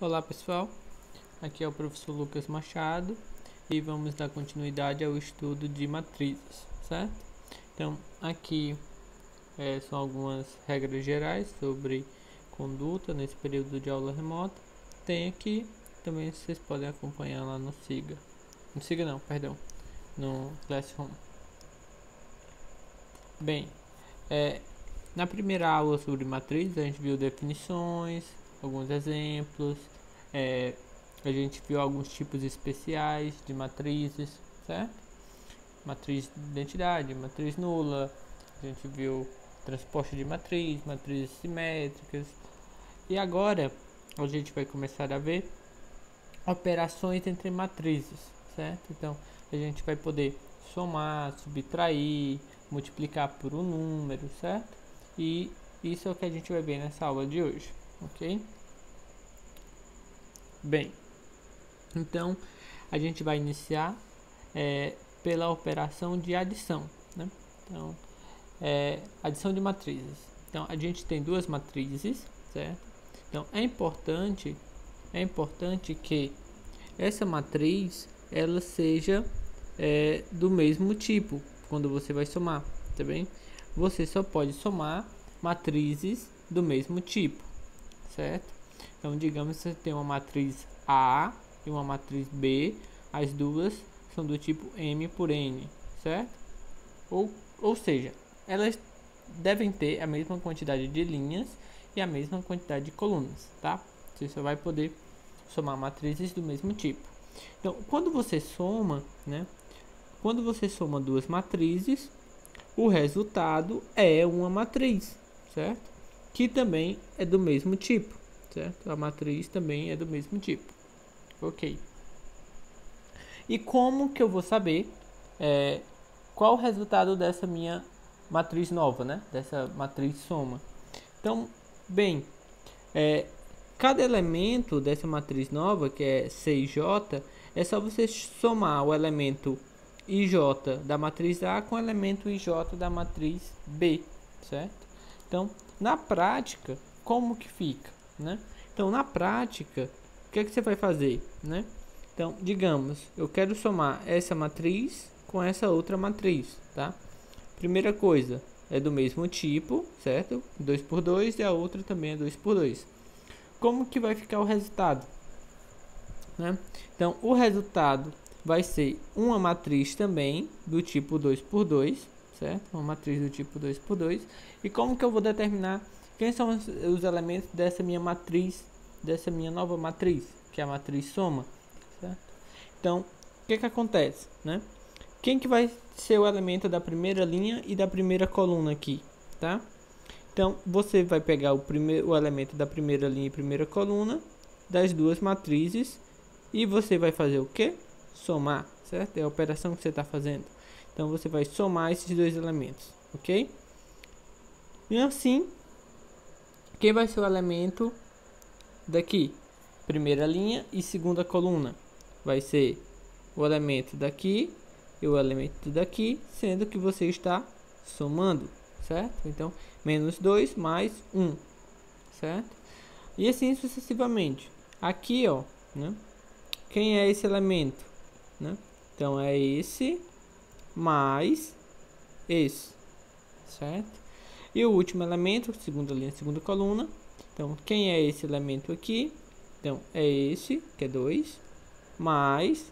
Olá pessoal, aqui é o professor Lucas Machado e vamos dar continuidade ao estudo de matrizes, certo? Então aqui são algumas regras gerais sobre conduta nesse período de aula remota. Tem aqui, também vocês podem acompanhar lá no Siga, no Classroom. Bem, na primeira aula sobre matrizes a gente viu definições, alguns exemplos, a gente viu alguns tipos especiais de matrizes, certo? Matriz de identidade, matriz nula, a gente viu transposta de matrizes simétricas. E agora a gente vai começar a ver operações entre matrizes, certo? Então a gente vai poder somar, subtrair, multiplicar por um número, certo? E isso é o que a gente vai ver nessa aula de hoje, ok? Bem, então a gente vai iniciar pela operação de adição, né? Então, adição de matrizes. Então a gente tem duas matrizes, certo? Então é importante que essa matriz ela seja do mesmo tipo quando você vai somar, tá bem? Você só pode somar matrizes do mesmo tipo, certo? Então digamos que você tem uma matriz A e uma matriz B, as duas são do tipo M por N, certo? Ou seja, elas devem ter a mesma quantidade de linhas e a mesma quantidade de colunas, tá? Você só vai poder somar matrizes do mesmo tipo. Então, quando você soma, né? Quando você soma duas matrizes, o resultado é uma matriz, certo? Que também é do mesmo tipo, certo? A matriz também é do mesmo tipo, ok? E como que eu vou saber qual o resultado dessa minha matriz nova, né? Dessa matriz soma. Então, bem, cada elemento dessa matriz nova, que é C e J, é só você somar o elemento IJ da matriz A com o elemento IJ da matriz B, certo? Então, na prática, como que fica, né? Então, na prática, o que é que você vai fazer, né? Então, digamos, eu quero somar essa matriz com essa outra matriz, tá? Primeira coisa, é do mesmo tipo, certo? 2 por 2 e a outra também é 2 por 2. Como que vai ficar o resultado, né? Então, o resultado vai ser uma matriz também do tipo 2 por 2, certo? Uma matriz do tipo 2 por 2. E como que eu vou determinar quem são os elementos dessa minha matriz, dessa minha nova matriz, que é a matriz soma, certo? Então, o que acontece, né? Quem que vai ser o elemento da primeira linha e da primeira coluna aqui, tá? Então, você vai pegar o elemento da primeira linha e primeira coluna das duas matrizes e você vai fazer o quê? Somar, certo? É a operação que você está fazendo. Então, você vai somar esses dois elementos, ok? E assim, quem vai ser o elemento daqui? Primeira linha e segunda coluna. Vai ser o elemento daqui e o elemento daqui, sendo que você está somando, certo? Então, menos 2 mais 1, certo? E assim sucessivamente. Aqui, ó, né? Quem é esse elemento, né? Então, é esse mais esse, certo? E o último elemento, segunda linha, segunda coluna. Então, quem é esse elemento aqui? Então, é esse, que é 2, mais,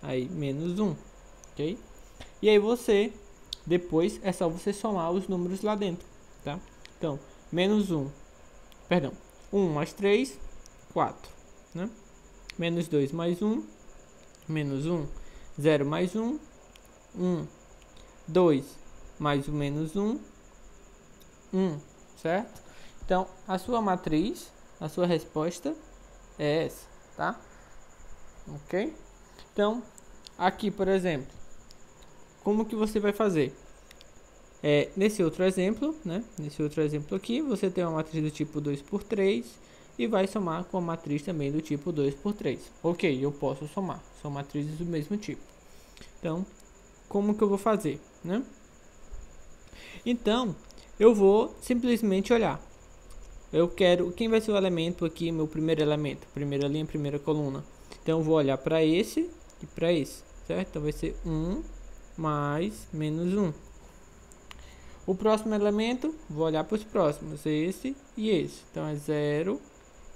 aí, menos 1, ok? E aí você, depois, é só você somar os números lá dentro, tá? Então, menos 1, perdão, 1 mais 3, 4, né? Menos 2 mais 1, menos 1, 0 mais 1, 1, 2 mais o menos 1, 1, certo? Então, a sua matriz, a sua resposta é essa, tá? Ok? Então, aqui, por exemplo, como que você vai fazer? Nesse outro exemplo, né? Nesse outro exemplo aqui, você tem uma matriz do tipo 2 por 3 e vai somar com a matriz também do tipo 2 por 3. Ok, eu posso somar. São matrizes do mesmo tipo. Então, como que eu vou fazer, né? Então, eu vou simplesmente olhar. eu quero, quem vai ser o elemento aqui, meu primeiro elemento, primeira linha, primeira coluna. Então eu vou olhar para esse e para esse, certo? Então vai ser 1 mais menos 1. O próximo elemento, vou olhar para os próximos, esse e esse. Então é 0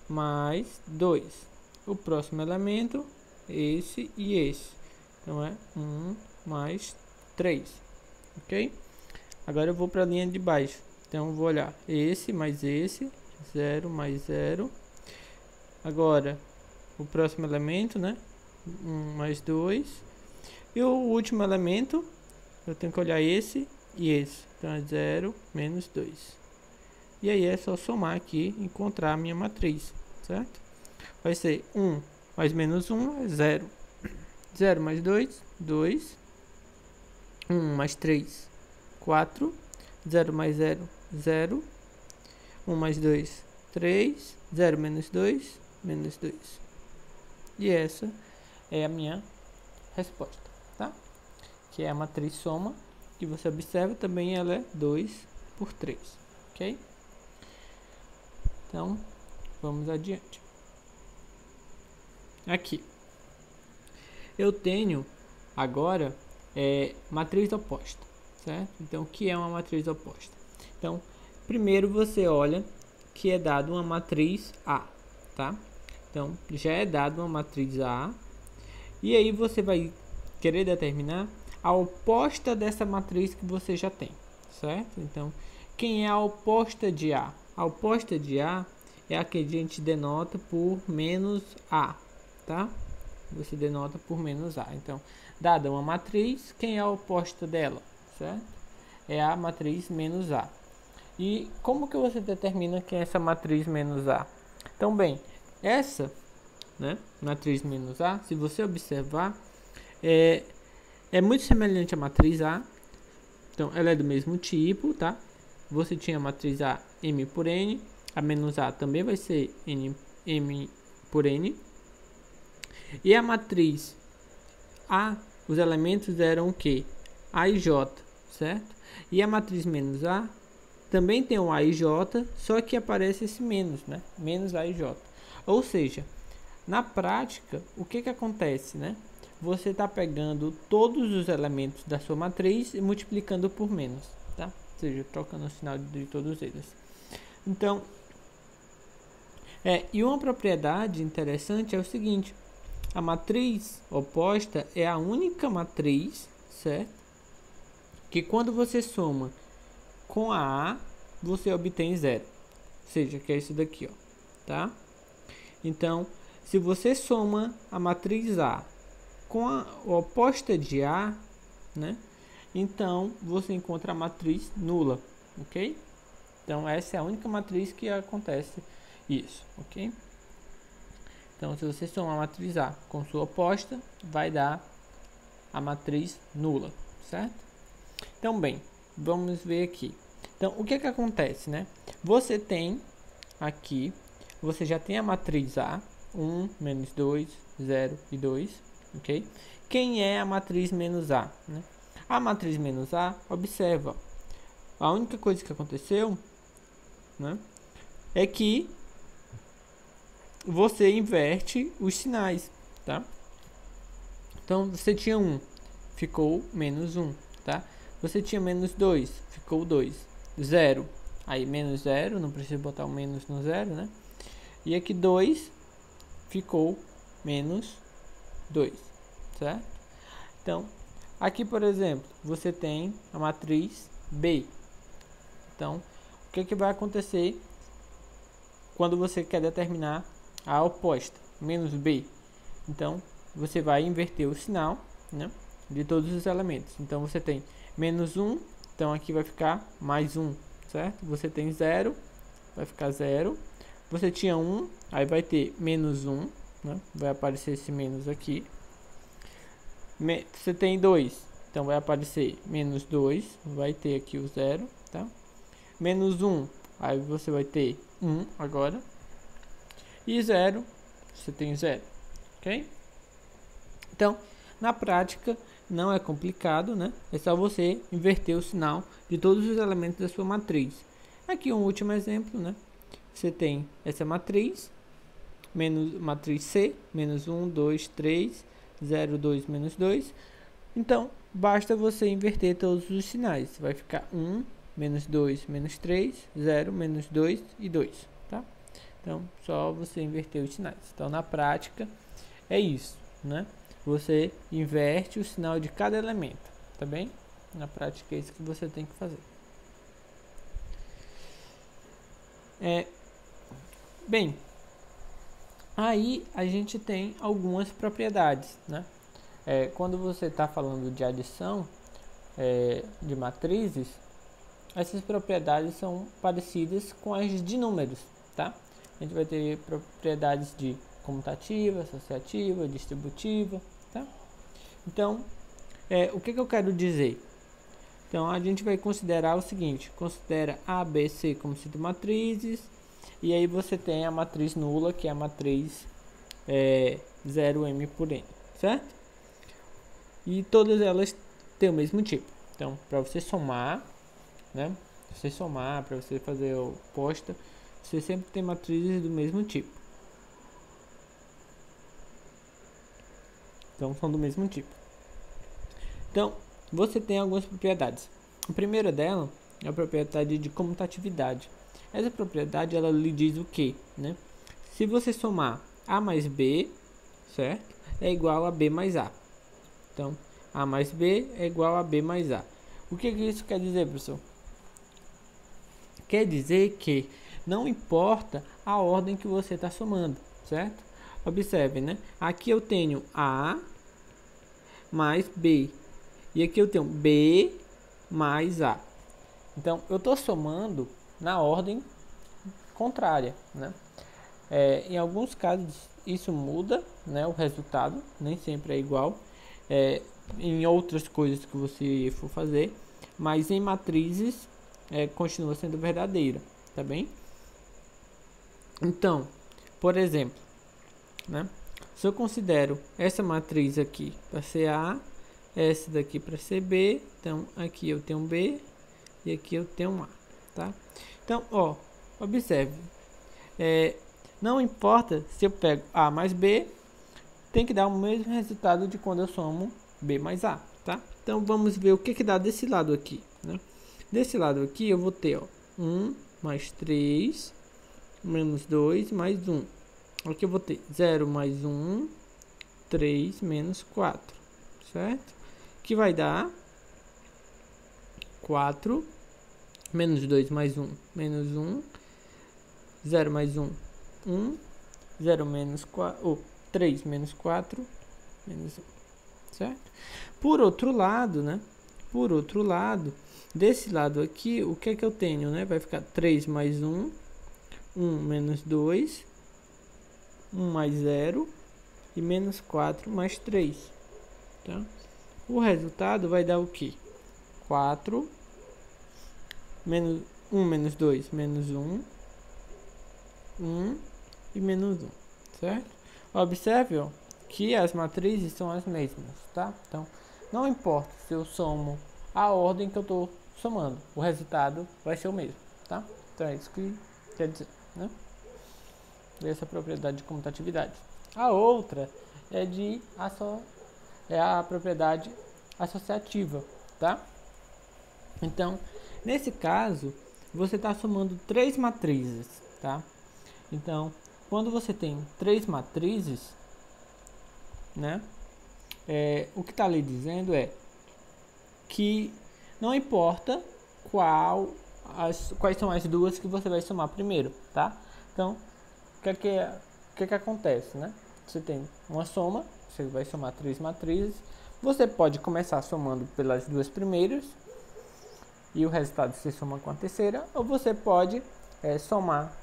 mais 2. O próximo elemento, esse e esse. Então é 1 mais 3. Ok? Agora eu vou para a linha de baixo. Então eu vou olhar esse mais esse, 0 mais 0. Agora o próximo elemento, né? 1 mais 2. E o último elemento, eu tenho que olhar esse e esse. Então é 0 menos 2. E aí é só somar aqui e encontrar a minha matriz, certo? Vai ser 1 mais menos 1 é 0. 0 mais 2, 2. 1 mais 3, 4. 0 mais 0, 0. 1 mais 2, 3. 0 menos 2, menos 2. E essa é a minha resposta, tá? Que é a matriz soma, que você observa também ela é 2 por 3, ok? Então, vamos adiante. Aqui, eu tenho agora matriz oposta, certo? Então, o que é uma matriz oposta? Então, primeiro você olha que é dado uma matriz A, tá? Então, já é dado uma matriz A, e aí você vai querer determinar a oposta dessa matriz que você já tem, certo? Então, quem é a oposta de A? A oposta de A é a que a gente denota por menos A, tá? Você denota por menos A. Então, dada uma matriz, quem é a oposta dela, certo? É a matriz menos A. E como que você determina quem é essa matriz menos A? Então, bem, essa, né, matriz menos A, se você observar, é muito semelhante à matriz A. Então, ela é do mesmo tipo, tá? Você tinha a matriz A M por N. A menos A também vai ser M por N. E a matriz A, os elementos eram o que? A e J, certo? E a matriz menos A também tem o A e J, só que aparece esse menos, né? Menos A e J. Ou seja, na prática, o que acontece, né? Você está pegando todos os elementos da sua matriz e multiplicando por menos, tá? Ou seja, trocando o sinal de todos eles. Então, e uma propriedade interessante é o seguinte: a matriz oposta é a única matriz, certo? Que quando você soma com a A, você obtém 0. Ou seja, que é isso daqui, ó, tá? Então, se você soma a matriz A com a oposta de A, né? Então, você encontra a matriz nula, ok? Então, essa é a única matriz que acontece isso, ok? Então, se você somar a matriz A com sua oposta, vai dar a matriz nula, certo? Então, bem, vamos ver aqui. Então, o que acontece, né? Você tem aqui, você já tem a matriz A, 1, menos 2, 0 e 2, ok? Quem é a matriz menos A, né? A matriz menos A, observa, a única coisa que aconteceu, né, é que você inverte os sinais, tá? Então, você tinha 1, ficou menos 1, tá? Você tinha menos 2, ficou 2. 0, aí menos 0, não precisa botar o menos no 0, né? E aqui 2, ficou menos 2, certo? Então, aqui, por exemplo, você tem a matriz B. Então, o que vai acontecer quando você quer determinar a oposta, menos B? Então, você vai inverter o sinal, né, de todos os elementos. Então, você tem menos 1, então aqui vai ficar mais 1, certo? Você tem 0, vai ficar 0. Você tinha 1, aí vai ter menos 1, né? Vai aparecer esse menos aqui. Você tem 2, então vai aparecer menos 2, vai ter aqui o 0, tá? Menos 1, aí você vai ter 1 agora. E 0, você tem 0, ok? Então, na prática, não é complicado, né? É só você inverter o sinal de todos os elementos da sua matriz. Aqui um último exemplo, né? você tem essa matriz, menos matriz C, menos 1, 2, 3, 0, 2, menos 2. Então, basta você inverter todos os sinais. Vai ficar 1, menos 2, menos 3, 0, menos 2 e 2, tá? Então, só você inverter os sinais. Então, na prática, é isso, né? Você inverte o sinal de cada elemento, tá bem? Na prática, é isso que você tem que fazer. Bem, aí a gente tem algumas propriedades, né? Quando você está falando de adição de matrizes, essas propriedades são parecidas com as de números, tá? A gente vai ter propriedades de comutativa, associativa, distributiva, tá? Então, o que eu quero dizer? Então, a gente vai considerar o seguinte, considera A, B, C como sendo matrizes, e aí você tem a matriz nula, que é a matriz 0m por n, certo? E todas elas têm o mesmo tipo. Então, para você somar, né? Para você fazer o oposta, você sempre tem matrizes do mesmo tipo. Então, são do mesmo tipo. Então, você tem algumas propriedades. A primeira dela é a propriedade de comutatividade. Essa propriedade, ela lhe diz o quê, né? Se você somar A mais B, certo? É igual a B mais A. Então, A mais B é igual a B mais A. O que isso quer dizer, professor? Quer dizer que não importa a ordem que você está somando, certo? Observe, né? Aqui eu tenho A mais B. E aqui eu tenho B mais A. Então, eu estou somando na ordem contrária, né? Em alguns casos, isso muda, né? O resultado nem sempre é igual. Em outras coisas que você for fazer. Mas em matrizes, continua sendo verdadeira, tá bem? Então, por exemplo, né? Se eu considero essa matriz aqui para ser A, essa daqui para ser B, então aqui eu tenho B e aqui eu tenho A, tá? Então, ó, observe, não importa se eu pego A mais B, tem que dar o mesmo resultado de quando eu somo B mais A, tá? Então, vamos ver o que dá desse lado aqui, né? Desse lado aqui eu vou ter, ó, 1 mais 3 menos 2 mais 1. Aqui eu vou ter 0 mais 1, 3 menos 4, certo? Que vai dar 4 menos 2 mais 1, menos 1, 0 mais 1, 1, 0 menos 4, 3 menos 4, menos 1, certo? Por outro lado, né? Por outro lado, desse lado aqui, o que é que eu tenho, né? Vai ficar 3 mais 1, 1 menos 2, 1 mais 0 e menos 4 mais 3, tá? O resultado vai dar o que? 4 menos 1 menos 2 menos 1, 1 e menos 1, certo? Observe, ó, que as matrizes são as mesmas, tá? Então, não importa se eu somo a ordem que eu estou somando, o resultado vai ser o mesmo, tá? Então, é isso que quer dizer, né? Essa propriedade de comutatividade. A outra é a propriedade associativa, tá? Então, nesse caso, você está somando 3 matrizes, tá? Então, quando você tem 3 matrizes, né? O que está ali dizendo é que não importa quais são as duas que você vai somar primeiro, tá? Então, o que acontece, né? Você tem uma soma, você vai somar 3 matrizes. Você pode começar somando pelas duas primeiras e o resultado você soma com a terceira, ou você pode somar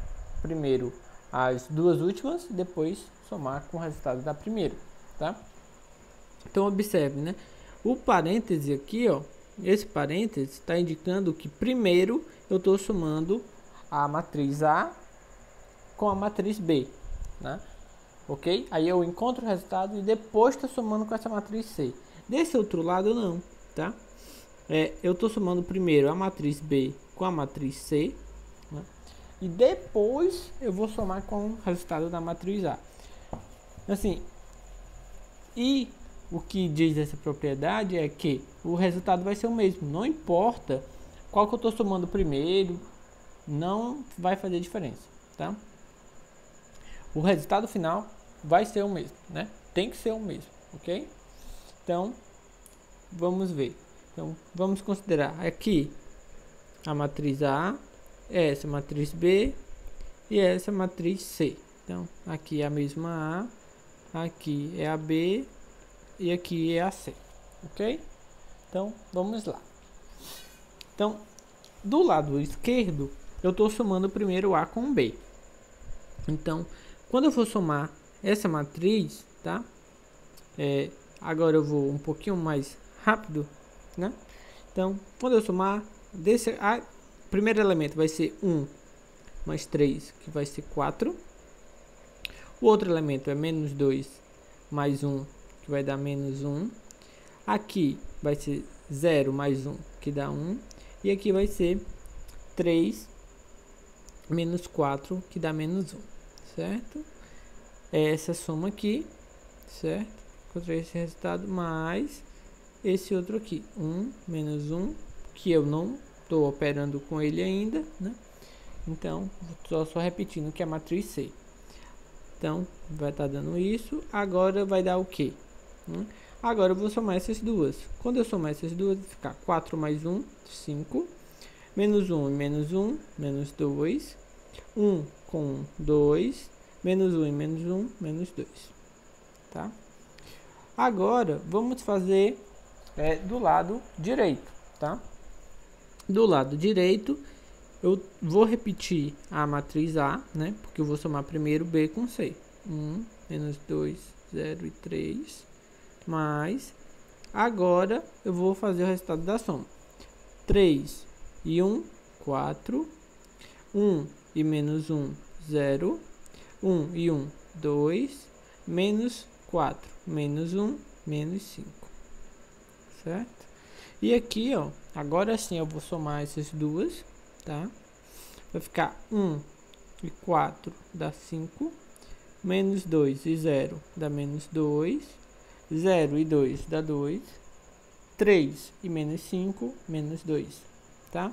primeiro as duas últimas e depois somar com o resultado da primeira, tá? Então observe, né? O parêntese aqui, ó, esse parêntese está indicando que primeiro eu estou somando a matriz A com a matriz B, né? Ok? Aí eu encontro o resultado e depois estou somando com essa matriz C. Desse outro lado não, tá? Eu estou somando primeiro a matriz B com a matriz C, né? e depois eu vou somar com o resultado da matriz A. Assim, e o que diz essa propriedade é que o resultado vai ser o mesmo, não importa qual que eu estou somando primeiro, não vai fazer diferença, tá? O resultado final vai ser o mesmo, né? Tem que ser o mesmo, ok? Então, vamos ver. Então, vamos considerar aqui a matriz A, essa matriz B e essa matriz C. Então, aqui é a mesma A, aqui é a B e aqui é a C, ok? Então, vamos lá. Então, do lado esquerdo, eu estou somando primeiro A com B. Então, quando eu for somar essa matriz, tá? Agora eu vou um pouquinho mais rápido, né? Então, quando eu somar, primeiro elemento vai ser 1 mais 3, que vai ser 4. O outro elemento é menos 2 mais 1, que vai dar menos 1. Aqui vai ser 0 mais 1, que dá 1. E aqui vai ser 3 menos 4, que dá menos 1, certo? Essa soma aqui, certo? Encontrei esse resultado, mais esse outro aqui, 1 menos 1, que eu não estou operando com ele ainda, né? Então, estou só repetindo que é a matriz C. Então, vai estar dando isso. Agora vai dar o quê? Agora eu vou somar essas duas. Quando eu somar essas duas, vai ficar 4 mais 1, 5. Menos 1 e menos 1, menos 2. 1 com 2. Menos 1 e menos 1, menos 2. Tá? Agora, vamos fazer do lado direito, tá? Do lado direito, eu vou repetir a matriz A, né? Porque eu vou somar primeiro B com C. 1, menos 2, 0 e 3. Mais, agora eu vou fazer o resultado da soma. 3 e 1, 4. 1 e menos 1, 0. 1 e 1, 2. Menos 4, menos 1, menos 5. Certo? E aqui, ó, agora sim eu vou somar essas duas, tá? Vai ficar 1 e 4 dá 5. Menos 2 e 0 dá menos 2. 0 e 2 dá 2. 3 e menos 5, menos 2, tá?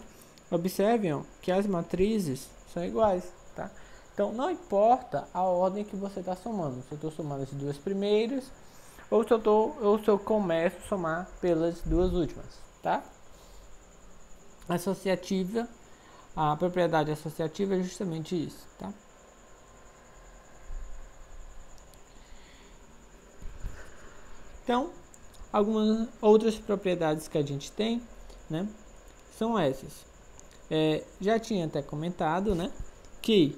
Observem, ó, que as matrizes são iguais, tá? Então, não importa a ordem que você está somando. Se eu estou somando as duas primeiras, ou se eu começo a somar pelas duas últimas, tá? Associativa, a propriedade associativa é justamente isso, tá? Então, algumas outras propriedades que a gente tem, né, são essas. Já tinha até comentado, né, que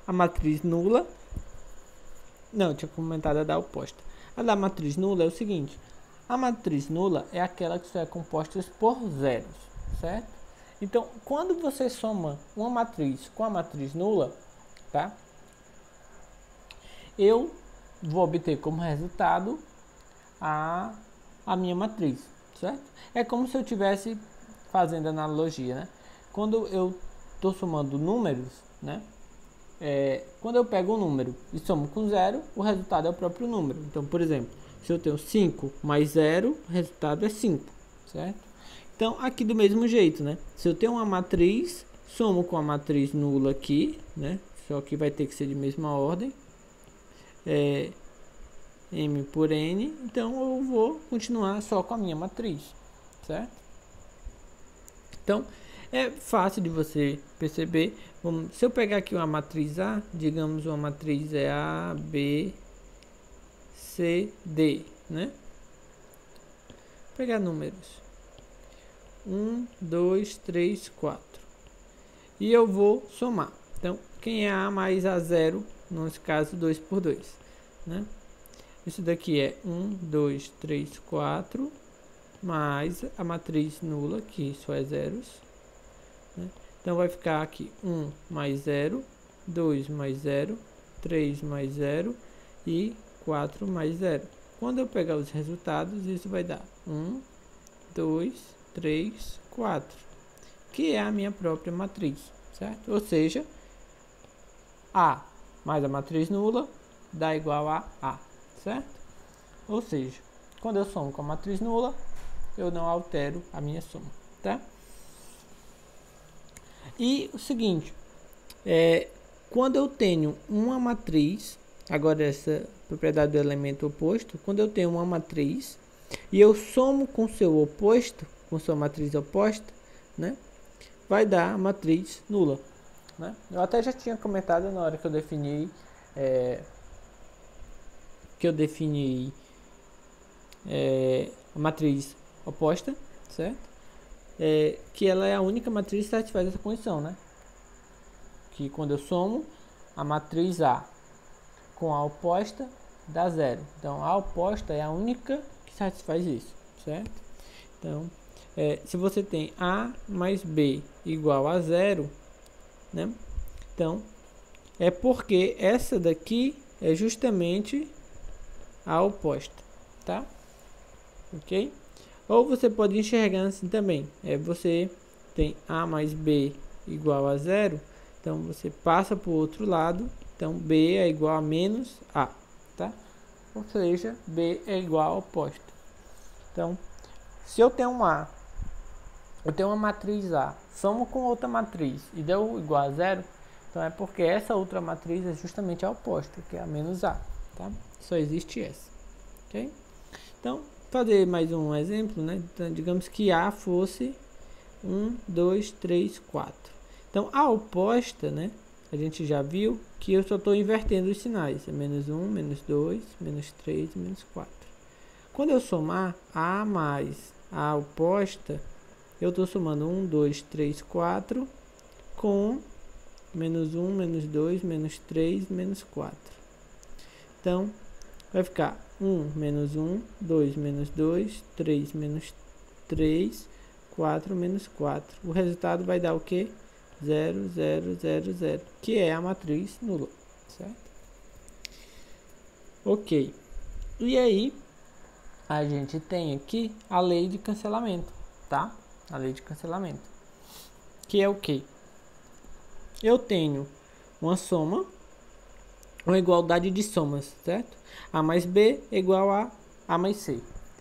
a matriz nula, não, tinha comentado a da oposta. A da matriz nula é o seguinte: a matriz nula é aquela que só é composta por zeros, certo? Então, quando você soma uma matriz com a matriz nula, tá? Eu vou obter como resultado a minha matriz, certo? É como se eu estivesse fazendo analogia, né? Quando eu estou somando números, né? Quando eu pego um número e somo com zero, o resultado é o próprio número. Então, por exemplo, se eu tenho 5 mais 0, o resultado é 5, certo? Então, aqui do mesmo jeito, né? Se eu tenho uma matriz, somo com a matriz nula aqui, né? Só que vai ter que ser de mesma ordem. M por N, então eu vou continuar só com a minha matriz, certo? Então, é fácil de você perceber. Se eu pegar aqui uma matriz A, digamos uma matriz é A, B, C, D, né? Vou pegar números 1, 2, 3, 4 e eu vou somar. Então, quem é A mais A0, nesse caso 2 por 2, né? Isso daqui é 1, 2, 3, 4 mais a matriz nula, que só é zeros, né? Então vai ficar aqui 1 mais 0, 2 mais 0, 3 mais 0 e 4 mais 0. Quando eu pegar os resultados, isso vai dar 1, 2, 3, 4. que é a minha própria matriz, certo? Ou seja, A mais a matriz nula dá igual a A, certo? Ou seja, quando eu somo com a matriz nula, eu não altero a minha soma, tá? E o seguinte, quando eu tenho uma matriz, agora essa propriedade do elemento oposto, quando eu tenho uma matriz e eu somo com seu oposto, com sua matriz oposta, né, vai dar a matriz nula, né? Eu até já tinha comentado na hora que eu defini a matriz oposta, certo? Que ela é a única matriz que satisfaz essa condição, né? Que quando eu somo a matriz A com a oposta dá zero. Então a oposta é a única que satisfaz isso, certo? Então se você tem A mais B igual a zero, né? Então é porque essa daqui é justamente a oposta, tá? Ok? Ou você pode enxergar assim também. Você tem A mais B igual a zero. Então você passa para o outro lado. Então B é igual a menos A, tá? Ou seja, B é igual ao oposto. Então, se eu tenho um A, eu tenho uma matriz A, somo com outra matriz e deu igual a zero, então é porque essa outra matriz é justamente a oposta, que é a menos A, tá? Só existe essa, ok? Então, fazer mais um exemplo, né? Então, digamos que A fosse 1, 2, 3, 4. Então, a oposta, né? A gente já viu que eu só estou invertendo os sinais. É menos 1, menos 2, menos 3 e menos 4. Quando eu somar A mais a oposta, eu estou somando 1, 2, 3, 4 com menos 1, menos 2, menos 3, menos 4. Então, vai ficar 1 menos 1, 2 menos 2, 3 menos 3, 4 menos 4. O resultado vai dar o quê? 0, 0, 0, 0, que é a matriz nula, certo? Ok. E aí, a gente tem aqui a lei de cancelamento, tá? A lei de cancelamento. Que é o quê? Eu tenho uma soma, uma igualdade de somas, certo? A mais B é igual a A mais C.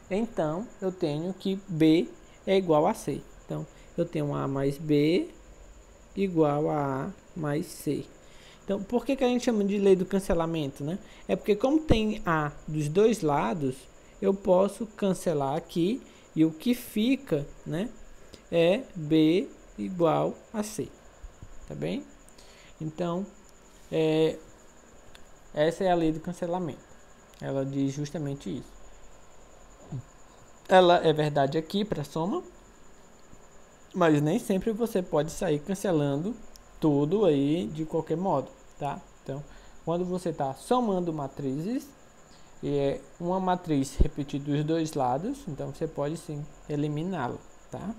Então, eu tenho que B é igual a C. Então, eu tenho A mais B igual a A mais C. Então, por que a gente chama de lei do cancelamento, né? É porque como tem A dos dois lados, eu posso cancelar aqui e o que fica, né, é B igual a C. Tá bem? Então, essa é a lei do cancelamento. Ela diz justamente isso. Ela é verdade aqui para soma, mas nem sempre você pode sair cancelando tudo aí de qualquer modo, tá? Então, quando você está somando matrizes, e é uma matriz repetida dos dois lados, então você pode sim eliminá-la, tá?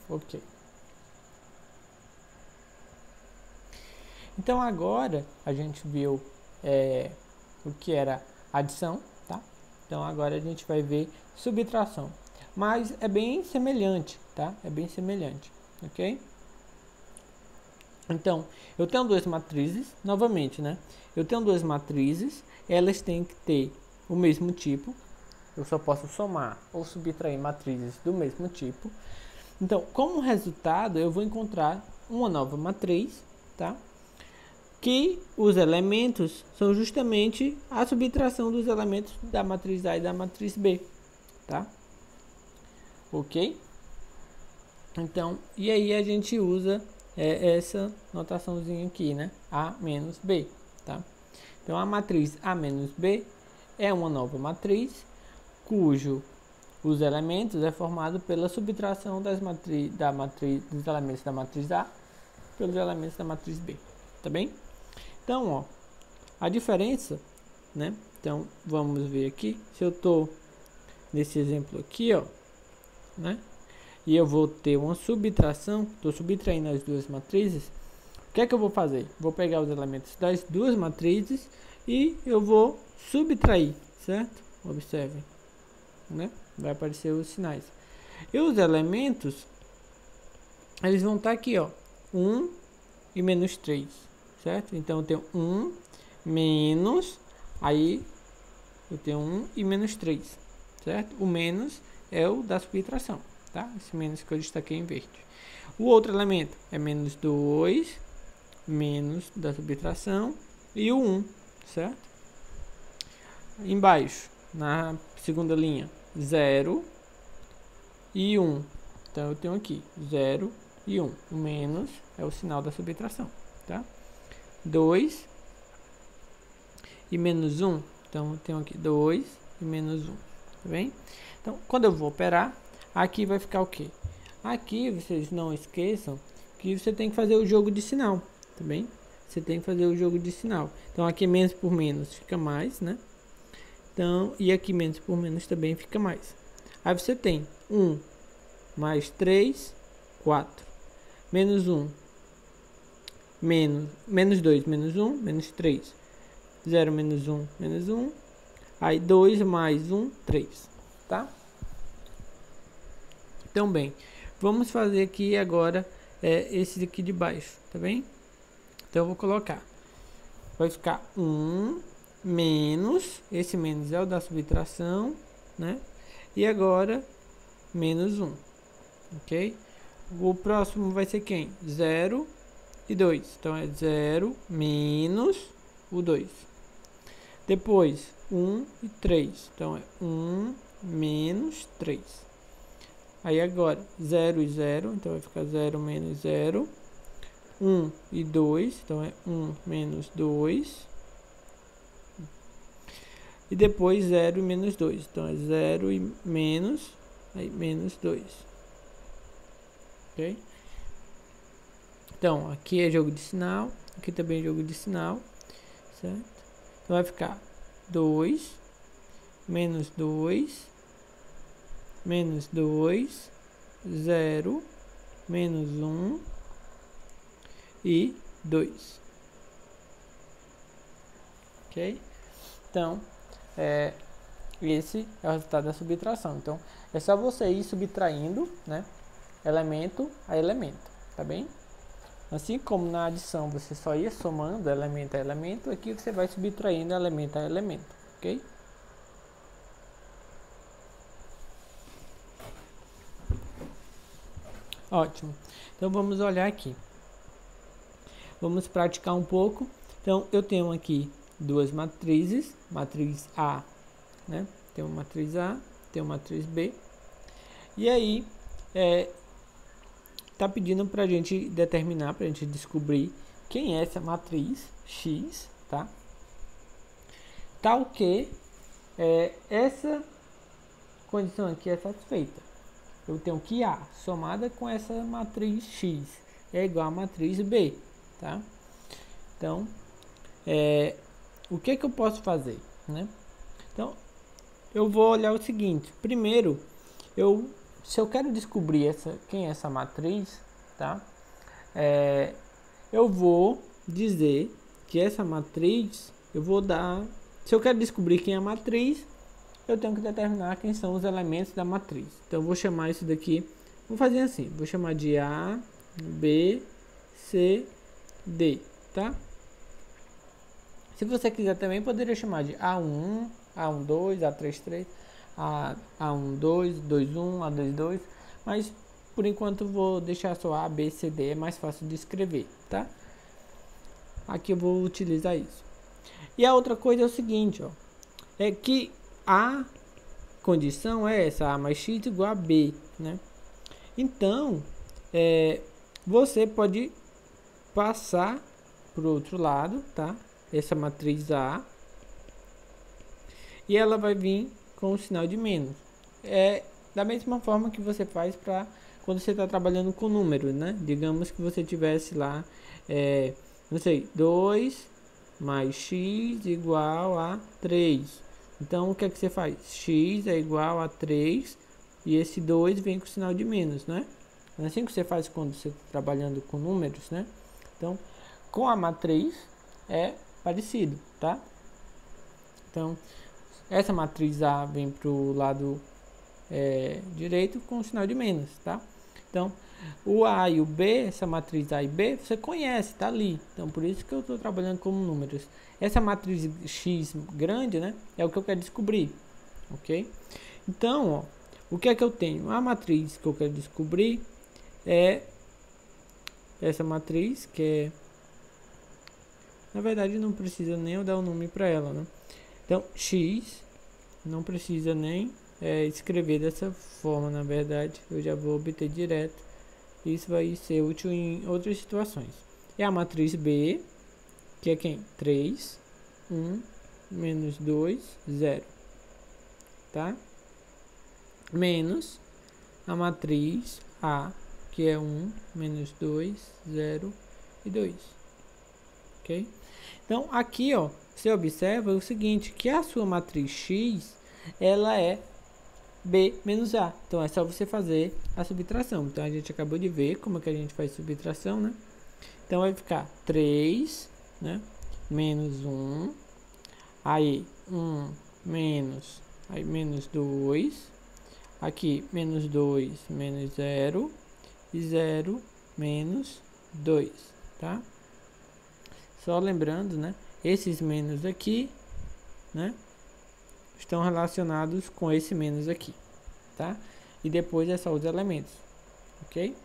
Ok. Então agora a gente viu o que era adição, tá? Então agora a gente vai ver subtração. Mas é bem semelhante, tá? É bem semelhante, ok? Então, eu tenho duas matrizes, novamente, né? Eu tenho duas matrizes, elas têm que ter o mesmo tipo. Eu só posso somar ou subtrair matrizes do mesmo tipo. Então, como resultado, eu vou encontrar uma nova matriz, tá? Que os elementos são justamente a subtração dos elementos da matriz A e da matriz B, tá? Ok? Então, e aí a gente usa essa notaçãozinha aqui, né? A menos B, tá? Então, a matriz A menos B é uma nova matriz, cujo os elementos é formado pela subtração dos elementos da matriz A pelos elementos da matriz B, tá bem? Então, ó, a diferença, né? Então, vamos ver aqui. Se eu tô nesse exemplo aqui, ó, né? E eu vou ter uma subtração, estou subtraindo as duas matrizes. O que é que eu vou fazer? Vou pegar os elementos das duas matrizes e eu vou subtrair, certo? Observem, né? Vai aparecer os sinais. E os elementos eles vão estar aqui, ó, 1 e menos 3, certo? Então eu tenho 1 menos, aí eu tenho 1 e menos 3, certo? O menos é o da subtração, tá? Esse menos que eu destaquei em verde. O outro elemento é menos 2, menos da subtração, e o 1, certo? Embaixo, na segunda linha, 0 e 1. Então eu tenho aqui 0 e 1. O menos é o sinal da subtração, tá? 2 e menos 1. Então eu tenho aqui 2 e menos 1, tá bem? Então, quando eu vou operar, aqui vai ficar o quê? Aqui, vocês não esqueçam que você tem que fazer o jogo de sinal, tá bem? Você tem que fazer o jogo de sinal. Então, aqui menos por menos fica mais, né? Então, e aqui menos por menos também fica mais. Aí você tem 1 mais 3, 4. Menos 1, menos 2, menos 1, menos 3. 0 menos 1, menos 1. Aí 2 mais 1, 3. Tá? Então, bem, vamos fazer aqui agora esse aqui de baixo, tá bem? Então, eu vou colocar. Vai ficar 1 menos, esse menos é o da subtração, né? E agora, menos 1, ok? O próximo vai ser quem? 0 e 2. Então, é 0 menos o 2. Depois, 1 e 3. Então, é 1 menos 3. Aí, agora, 0 e 0. Então, vai ficar 0 menos 0. 1 e 2. Então, é 1 menos 2. E depois 0 e menos 2. Então, é 0 e menos, aí, menos 2. Ok? Então, aqui é jogo de sinal. Aqui também é jogo de sinal. Certo? Então, vai ficar 2, menos 2, menos 2, 0, menos 1 e 2. Ok? Então, esse é o resultado da subtração. Então, é só você ir subtraindo, né, elemento a elemento, tá bem? Assim como na adição você só ia somando elemento a elemento, aqui você vai subtraindo elemento a elemento, ok? Ótimo. Então, vamos olhar aqui. Vamos praticar um pouco. Então, eu tenho aqui duas matrizes, matriz A, né? Tem uma matriz A, tem uma matriz B. E aí, tá pedindo para a gente determinar, para a gente descobrir quem é essa matriz X, tá? Tal que essa condição aqui é satisfeita. Eu tenho que A somada com essa matriz X é igual a matriz B, tá? Então, o que eu posso fazer, né? Então, eu vou olhar o seguinte. Primeiro, se eu quero descobrir quem é essa matriz, tá? Eu vou dizer que essa matriz, se eu quero descobrir quem é a matriz, eu tenho que determinar quem são os elementos da matriz. Então, eu vou chamar isso daqui, vou fazer assim, vou chamar de A, B, C, D, tá? Se você quiser também, poderia chamar de A11, A12, A33, A12, 21, A22, mas por enquanto vou deixar só A, B, C, D, é mais fácil de escrever, tá? Aqui eu vou utilizar isso. E a outra coisa é o seguinte, ó, é que a condição é essa, A mais X igual a B, né? Então, você pode passar para o outro lado, tá? Essa matriz A, e ela vai vir com o sinal de menos. Da mesma forma que você faz para quando você está trabalhando com números, né? Digamos que você tivesse lá, não sei, 2 mais x igual a 3. Então, o que é que você faz? X é igual a 3 e esse 2 vem com o sinal de menos, né? É assim que você faz quando você está trabalhando com números, né? Então, com a matriz é parecido, tá? Então, essa matriz A vem para o lado direito com o sinal de menos, tá? Então, o A e o B, essa matriz A e B, você conhece, tá ali. Então, por isso que eu estou trabalhando com números. Essa matriz X grande, né, é o que eu quero descobrir, ok? Então, ó, o que é que eu tenho? A matriz que eu quero descobrir é essa matriz, que é... Na verdade, não precisa nem eu dar o nome para ela, né? Então, X, não precisa nem escrever dessa forma, na verdade. Eu já vou obter direto. Isso vai ser útil em outras situações. É a matriz B, que é quem? 3, 1, menos 2, 0. Tá? Menos a matriz A, que é 1, menos 2, 0 e 2. Ok? Então, aqui, ó, você observa o seguinte, que a sua matriz X, ela é B menos A. Então, é só você fazer a subtração. Então, a gente acabou de ver como é que a gente faz subtração, né? Então, vai ficar 3, né? Menos 1. Aí, 1 menos... Aí, menos 2. Aqui, menos 2 menos 0. E 0 menos 2, tá? Só lembrando, né? Esses menos aqui, né? Estão relacionados com esse menos aqui, tá? E depois é só os elementos, ok?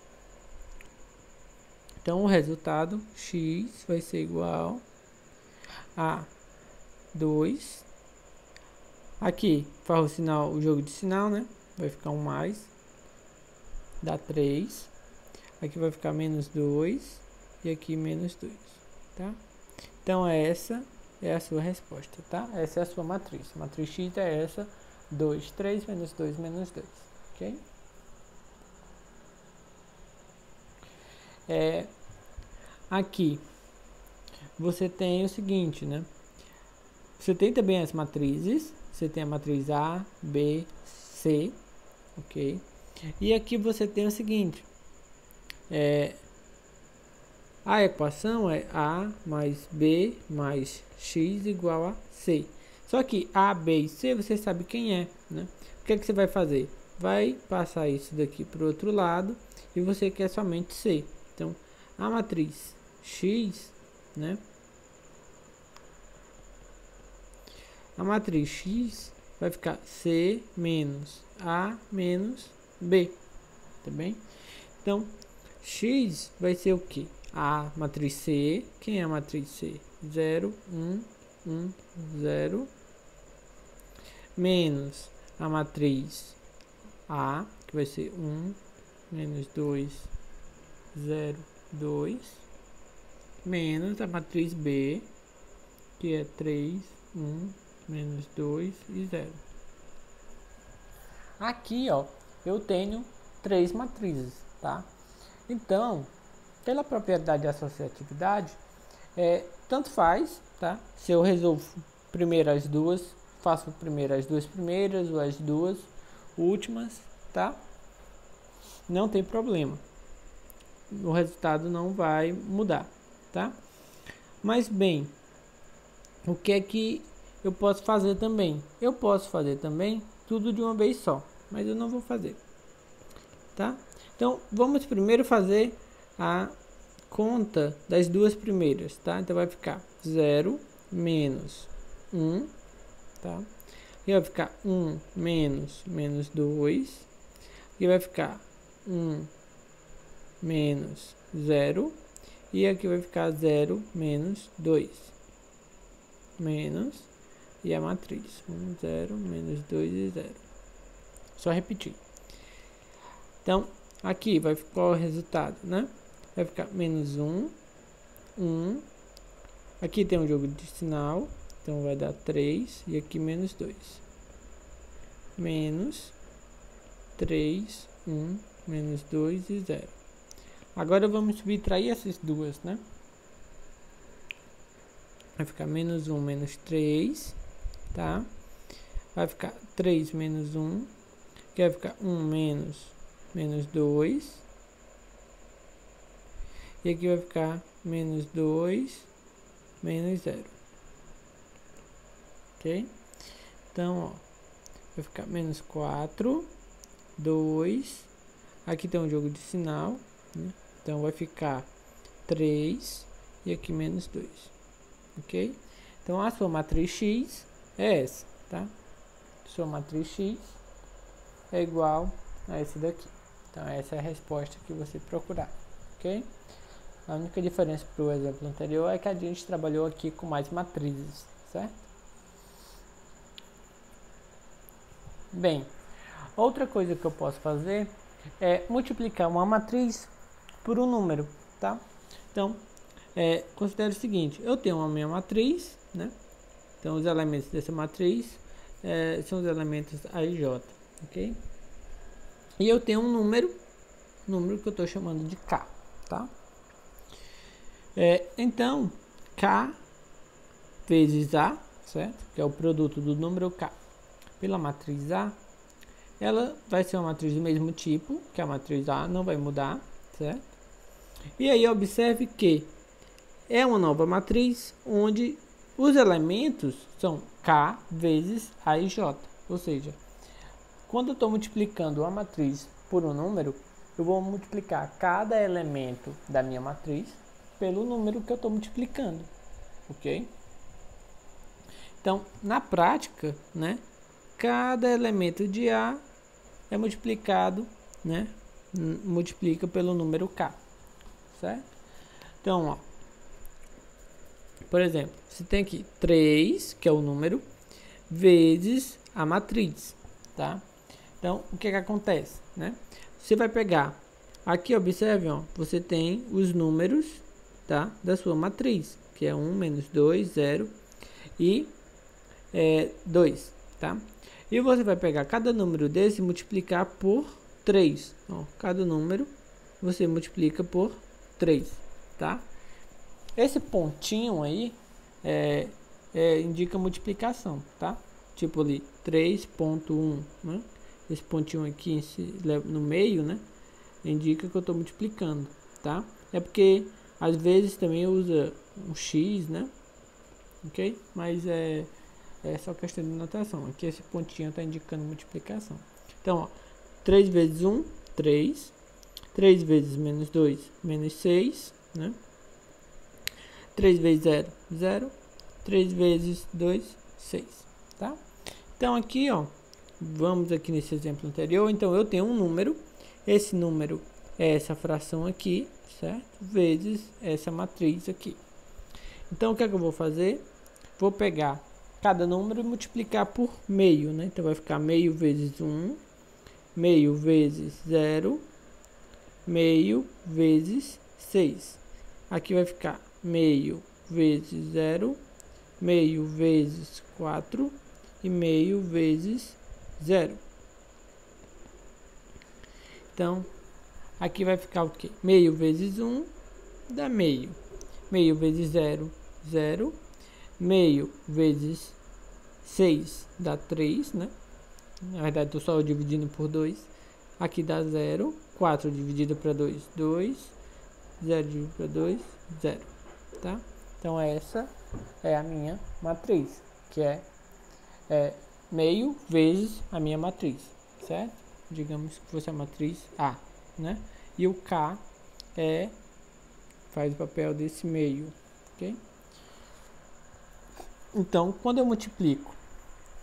Então, o resultado x vai ser igual a 2. Aqui, faz o sinal, o jogo de sinal, né? Vai ficar um mais, dá 3. Aqui vai ficar menos 2 e aqui menos 2, tá? Então, essa é a sua resposta, tá? Essa é a sua matriz. A matriz X é essa, 2, 3, menos 2, menos 2, ok? Aqui, você tem o seguinte, né? Você tem também as matrizes, você tem a matriz A, B, C, ok? E aqui você tem o seguinte, a equação é A mais B mais X igual a C. Só que A, B e C você sabe quem é, né? O que é que você vai fazer? Vai passar isso daqui para o outro lado e você quer somente C. Então, a matriz X, né? A matriz X vai ficar C menos A menos B, tá bem? Então, X vai ser o que? A matriz C, quem é a matriz C? 0, 1, 1, 0, menos a matriz A, que vai ser 1, menos 2, 0, 2, menos a matriz B, que é 3, 1, menos 2 e 0. Aqui, ó, eu tenho 3 matrizes, tá? Então, pela propriedade de associatividade, tanto faz, tá? Se eu resolvo primeiro as duas, faço primeiro as duas primeiras ou as duas últimas, tá? Não tem problema. O resultado não vai mudar, tá? Mas bem, o que é que eu posso fazer também? Eu posso fazer também tudo de uma vez só, mas eu não vou fazer, tá? Então, vamos primeiro fazer a conta das duas primeiras, tá? Então, vai ficar 0 menos 1, tá? E vai ficar 1 menos 2. E vai ficar 1 menos 0. E aqui vai ficar 0 menos 2. Menos. E a matriz. 1, 0, menos 2 e 0. Só repetir. Então, aqui vai ficar o resultado, né? Vai ficar menos 1, 1. Aqui tem um jogo de sinal, então vai dar 3. E aqui menos 2. Menos 3, 1, menos 2 e 0. Agora vamos subtrair essas duas, né? Vai ficar menos 1, menos 3, tá? Vai ficar 3 menos 1, que vai ficar 1 menos 2. E aqui vai ficar menos 2, menos 0. Ok? Então, ó, vai ficar menos 4, 2. aqui tem um jogo de sinal, né? Então vai ficar 3 e aqui menos 2, ok? Então a sua matriz X é essa, tá? Sua matriz X é igual a esse daqui. Então essa é a resposta que você procurar, ok? A única diferença para o exemplo anterior é que a gente trabalhou aqui com mais matrizes, certo? Bem, outra coisa que eu posso fazer é multiplicar uma matriz por um número, tá? Então, considere o seguinte, eu tenho a minha matriz, né? Então, os elementos dessa matriz são os elementos A e J, ok? E eu tenho um número que eu estou chamando de K, tá? Então, K vezes A, certo? Que é o produto do número K pela matriz A, ela vai ser uma matriz do mesmo tipo, que a matriz A não vai mudar, certo? E aí observe que é uma nova matriz onde os elementos são K vezes A e J. Ou seja, quando eu estou multiplicando uma matriz por um número, eu vou multiplicar cada elemento da minha matriz pelo número que eu estou multiplicando, ok? Então, na prática, né, cada elemento de A é multiplicado, né, multiplica pelo número K, certo? Então, ó, por exemplo, você tem aqui 3, que é o número, vezes a matriz, tá? Então, o que acontece, né? Você vai pegar, aqui observe, ó, você tem os números, tá, da sua matriz, que é 1, menos 2, 0 e 2, tá? E você vai pegar cada número desse e multiplicar por 3. Ó, cada número você multiplica por 3, tá? Esse pontinho aí indica multiplicação, tá? Tipo ali 3.1, né? Esse pontinho aqui no meio, né? Indica que eu estou multiplicando, tá? É porque às vezes também usa um X, né? Ok? Mas é só questão de notação. Aqui esse pontinho está indicando multiplicação. Então, ó, 3 vezes 1, 3. 3 vezes menos 2, menos 6, né? 3 vezes 0, 0. 3 vezes 2, 6, tá? Então, aqui, ó, vamos aqui nesse exemplo anterior. Então, eu tenho um número. Esse número é essa fração aqui, certo? Vezes essa matriz aqui. Então, o que é que eu vou fazer? Vou pegar cada número e multiplicar por meio, né? Então, vai ficar meio vezes 1, meio vezes 0, meio vezes 6. Aqui vai ficar meio vezes 0, meio vezes 4 e meio vezes 0. Então, aqui vai ficar o quê? Meio vezes 1 dá meio. Meio vezes 0, 0. Meio vezes 6 dá 3, né? Na verdade, estou só dividindo por 2. Aqui dá 0. 4 dividido para 2, 2. 0 dividido para 2, 0. Tá? Então, essa é a minha matriz, que é meio vezes a minha matriz, certo? Digamos que fosse a matriz A, né? E o K faz o papel desse meio, ok? Então, quando eu multiplico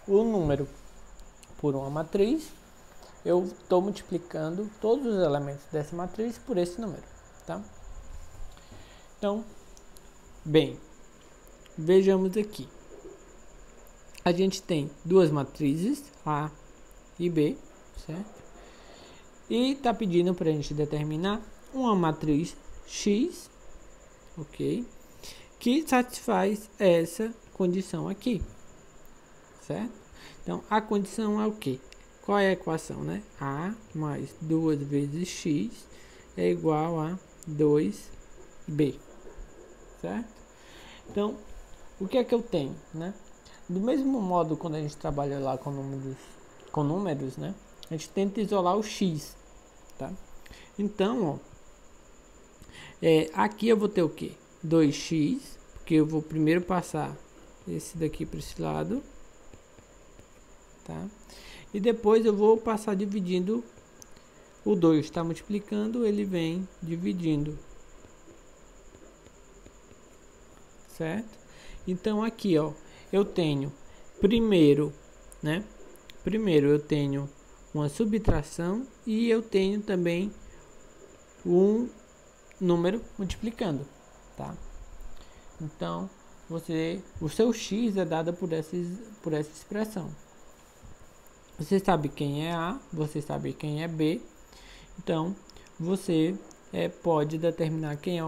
o número por uma matriz, eu estou multiplicando todos os elementos dessa matriz por esse número, tá? Então, bem, vejamos aqui. A gente tem duas matrizes, A e B, certo? E está pedindo para a gente determinar uma matriz X, ok? Que satisfaz essa condição aqui, certo? Então, a condição é o quê? Qual é a equação, né? A mais 2 vezes X é igual a 2B, certo? Então, o que é que eu tenho, né? Do mesmo modo, quando a gente trabalha lá com números, né? A gente tenta isolar o X, tá? Então, ó, aqui eu vou ter o quê? 2x, porque eu vou primeiro passar esse daqui para esse lado, tá? E depois eu vou passar dividindo o 2 está multiplicando, ele vem dividindo. Certo? Então aqui, ó, eu tenho primeiro, né? Primeiro eu tenho uma subtração e eu tenho também um número multiplicando, tá? Então, o seu x é dado por essa expressão. Você sabe quem é A, você sabe quem é B. Então, você pode determinar quem é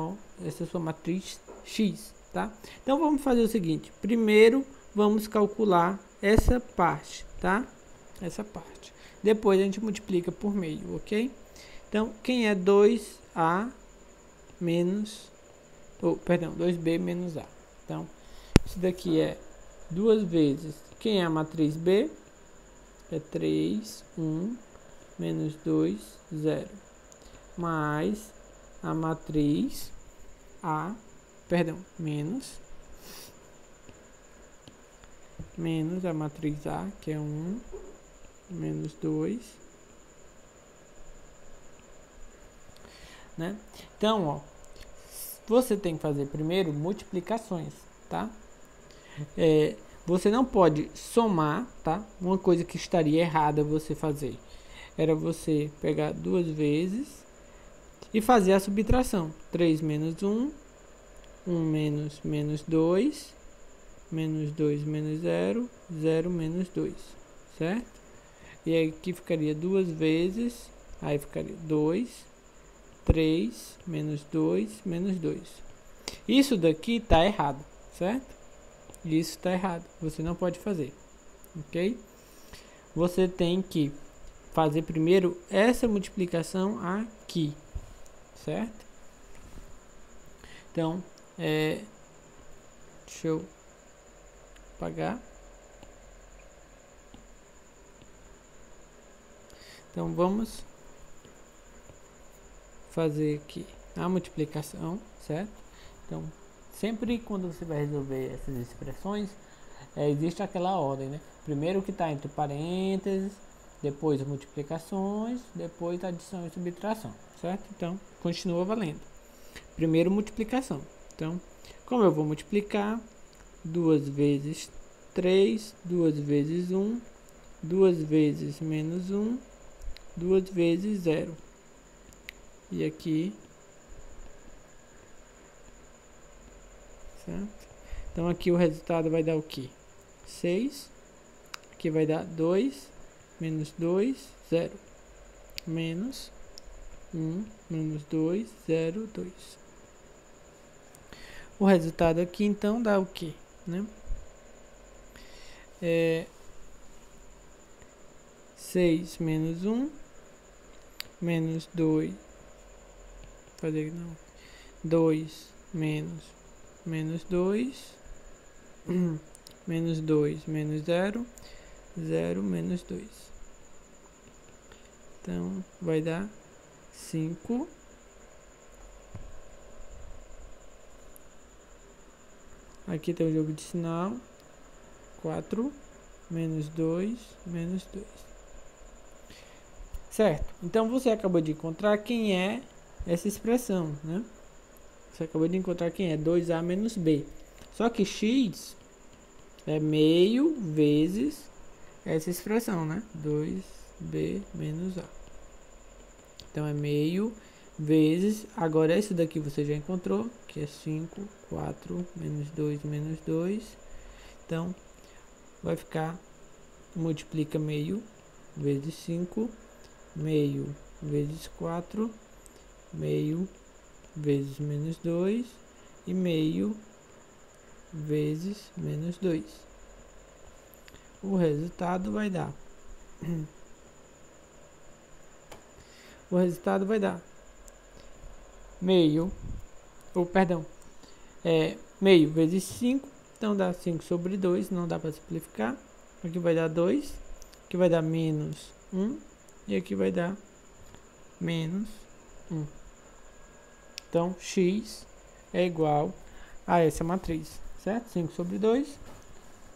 essa sua matriz X, tá? Então, vamos fazer o seguinte. Primeiro, vamos calcular essa parte, tá? Essa parte. Depois, a gente multiplica por meio, ok? Então, quem é 2A menos... perdão, 2B menos A. Então, isso daqui é 2 vezes... Quem é a matriz B? É 3, 1, menos 2, 0. Mais a matriz A, perdão, menos a matriz A, que é 1, menos 2, né? Então, ó, você tem que fazer primeiro multiplicações, tá? Você não pode somar, tá? Uma coisa que estaria errada você fazer era você pegar 2 vezes e fazer a subtração. 3 menos 1, 1 menos 2, menos 2 menos 0, 0 menos 2, certo? E aí aqui ficaria 2 vezes, aí ficaria 2, 3, menos 2, menos 2. Isso daqui está errado, certo? Isso está errado, você não pode fazer, ok? Você tem que fazer primeiro essa multiplicação aqui, certo? Então, deixa eu apagar. Então, vamos fazer aqui a multiplicação, certo? Então, sempre quando você vai resolver essas expressões, existe aquela ordem, né? Primeiro o que está entre parênteses, depois multiplicações, depois adição e subtração, certo? Então, continua valendo. Primeiro multiplicação. Então, como eu vou multiplicar 2 vezes 3, 2 vezes 1, 2 vezes menos 1, 2 vezes 0. E aqui... certo? Então aqui o resultado vai dar o que? 6. Aqui vai dar 2, menos 2, 0. Menos 1, menos 2, 0, 2. O resultado aqui então dá o que? Né? 6 menos 1, menos 2, fazer não, 2 menos 2, menos 2, menos 0, 0, menos 2. Então, vai dar 5. Aqui tem o jogo de sinal. 4, menos 2, menos 2. Certo? Então, você acabou de encontrar quem é essa expressão, né? Você acabou de encontrar quem é 2A menos B. Só que x é meio vezes essa expressão, né? 2B menos A. Então, é meio vezes... Agora, esse daqui você já encontrou, que é 5, 4, menos 2, menos 2. Então, vai ficar... Multiplica meio vezes 5, meio vezes 4, meio vezes menos 2 e meio vezes menos 2. O resultado vai dar... O resultado vai dar meio, meio vezes 5, então dá 5 sobre 2, não dá para simplificar. Aqui vai dar 2, aqui vai dar menos 1 e aqui vai dar menos 1. Então, x é igual a essa matriz, certo? 5 sobre 2,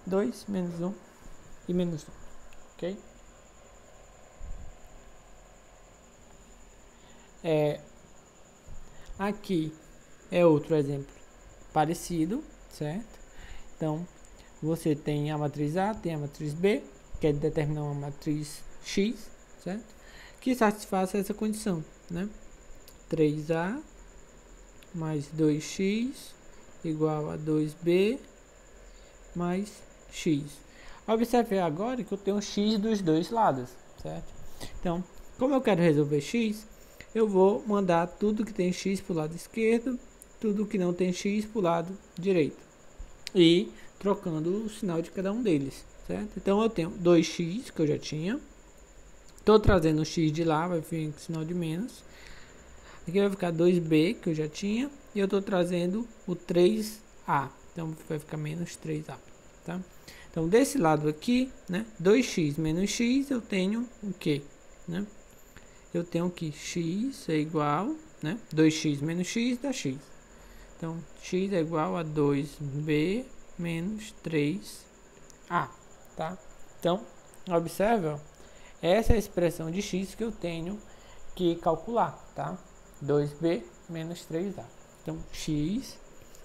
2 menos 1 e menos 1, ok? Aqui é outro exemplo parecido, certo? Então, você tem a matriz A, tem a matriz B, que é determinar uma matriz X, certo? Que satisfaça essa condição, né? 3A mais 2x igual a 2b mais x. Observe agora que eu tenho x dos dois lados, certo? Então, como eu quero resolver x, eu vou mandar tudo que tem x para o lado esquerdo, tudo que não tem x para o lado direito. E trocando o sinal de cada um deles, certo? Então, eu tenho 2x, que eu já tinha. Estou trazendo o x de lá, vai vir com sinal de menos. Aqui vai ficar 2b, que eu já tinha. E eu estou trazendo o 3a. Então, vai ficar menos 3a, tá? Então, desse lado aqui, né? 2x menos x, eu tenho o quê? Né? Eu tenho que x é igual, né? 2x menos x dá x. Então, x é igual a 2b menos 3a, tá? Então, observe, ó, essa é a expressão de x que eu tenho que calcular, tá? 2b menos 3a. Então, x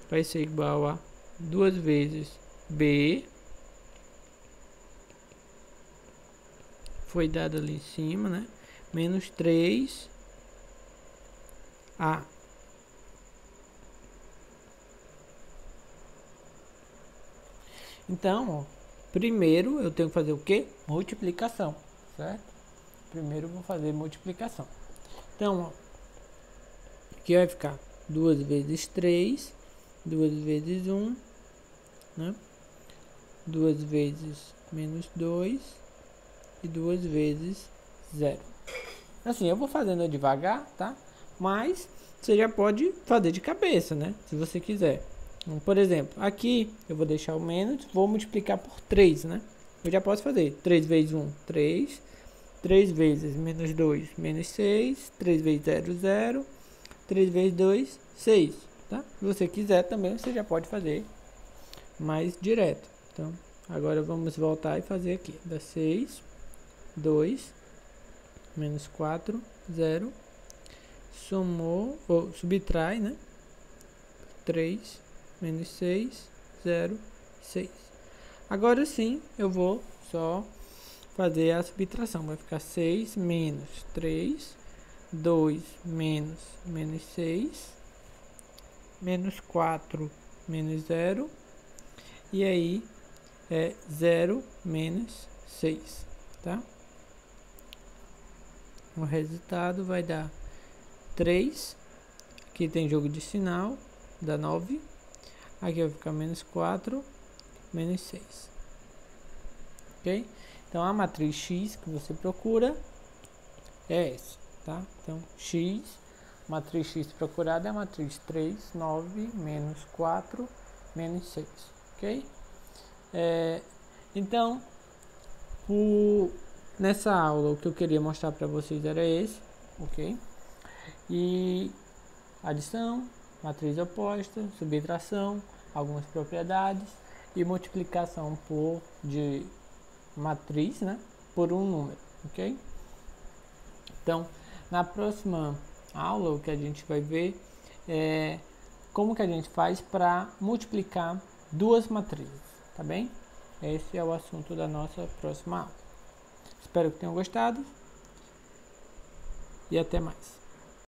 vai ser igual a 2 vezes b, foi dado ali em cima, né? Menos 3a. Então, ó, primeiro eu tenho que fazer o que? Multiplicação, certo? Primeiro eu vou fazer multiplicação. Então, ó, aqui vai ficar 2 vezes 3, 2 vezes 1, né? 2 vezes menos 2 e 2 vezes 0. Assim, eu vou fazendo devagar, tá? Mas você já pode fazer de cabeça, né? Se você quiser. Então, por exemplo, aqui eu vou deixar o menos, vou multiplicar por 3, né? Eu já posso fazer 3 vezes 1, 3. 3 vezes menos 2, menos 6. 3 vezes 0, 0. 3 vezes 2, 6. Tá? Se você quiser também, você já pode fazer mais direto. Então, agora vamos voltar e fazer aqui. Dá 6, 2, menos 4, 0. Somou, ou subtrai, né? 3, menos 6, 0, 6. Agora sim, eu vou só fazer a subtração. Vai ficar 6 menos 3, 2 menos 6, menos 4 menos 0, e aí é 0 menos 6, tá? O resultado vai dar 3, aqui tem jogo de sinal, dá 9, aqui vai ficar menos 4, menos 6, ok? Então, a matriz X que você procura é essa, tá? Então, X, matriz X procurada é a matriz 3, 9, menos 4, menos 6, ok? Então, nessa aula, o que eu queria mostrar para vocês era esse, ok? E adição, matriz oposta, subtração, algumas propriedades e multiplicação de matriz, né, por um número, ok? Então, na próxima aula, o que a gente vai ver é como que a gente faz para multiplicar duas matrizes, tá bem? Esse é o assunto da nossa próxima aula. Espero que tenham gostado e até mais.